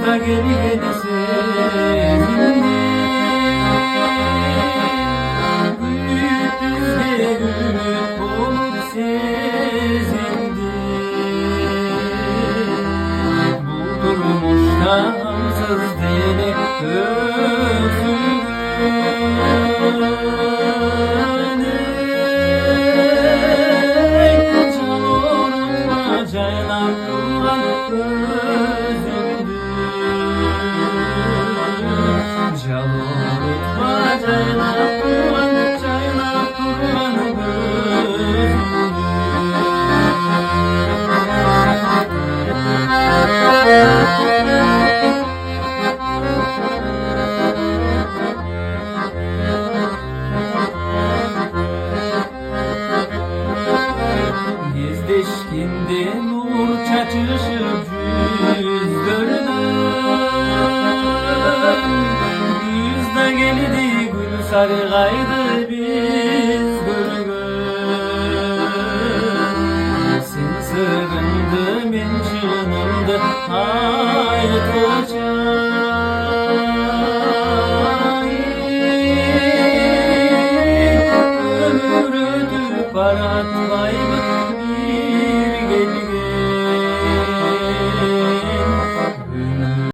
da geri geri sevindi. Büyük düzde büyük bulut sezindi. Buldurmuş da ansız deli özümü. Caynap duran gözümdü. Can unutma caynap duran Gezdeşkinde nur çaçışıp yüz gördüm. Yüzde geldi gül sargaydı biz görgün. Sen sığındı men çığınımdı hayatlıca. Ömür ödüp aratma